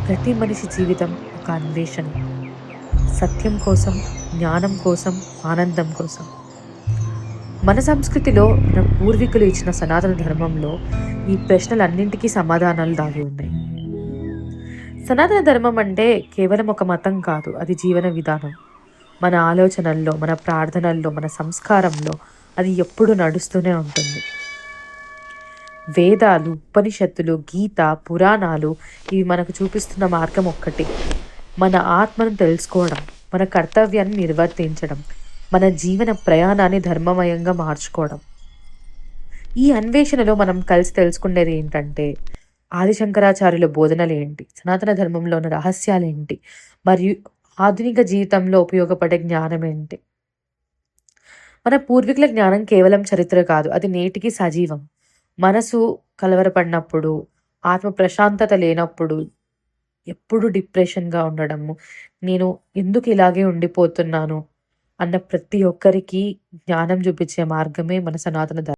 ప్రతి మనిషి జీవితం ఒక అన్వేషణ. సత్యం కోసం, జ్ఞానం కోసం, ఆనందం కోసం. మన సంస్కృతిలో మన పూర్వీకులు ఇచ్చిన సనాతన ధర్మంలో ఈ ప్రశ్నలన్నింటికీ సమాధానాలు దాగి ఉన్నాయి. సనాతన ధర్మం అంటే కేవలం ఒక మతం కాదు. అది జీవన విధానం. మన ఆలోచనల్లో, మన ప్రార్థనల్లో, మన సంస్కారంలో అది ఎప్పుడూ నడుస్తూనే ఉంటుంది. వేదాలు, ఉపనిషత్తులు, గీత, పురాణాలు ఇవి మనకు చూపిస్తున్న మార్గం ఒక్కటే. మన ఆత్మను తెలుసుకోవడం, మన కర్తవ్యాన్ని నిర్వర్తించడం, మన జీవన ప్రయాణాన్ని ధర్మమయంగా మార్చుకోవడం. ఈ అన్వేషణలో మనం కలిసి తెలుసుకునేది ఏంటంటే, ఆదిశంకరాచార్యుల బోధనలేంటి, సనాతన ధర్మంలో ఉన్న రహస్యాలేంటి, మరియు ఆధునిక జీవితంలో ఉపయోగపడే జ్ఞానం ఏంటి. మన పూర్వీకుల జ్ఞానం కేవలం చరిత్ర కాదు, అది నేటికి సజీవం. మనసు కలవరపడినప్పుడు, ఆత్మ ప్రశాంతత లేనప్పుడు, ఎప్పుడు డిప్రెషన్‌గా ఉండడము, నేను ఎందుకు ఇలాగే ఉండిపోతున్నాను అన్న ప్రతి ఒక్కరికి జ్ఞానం చూపించే మార్గమే మన సనాతన ధర్మం.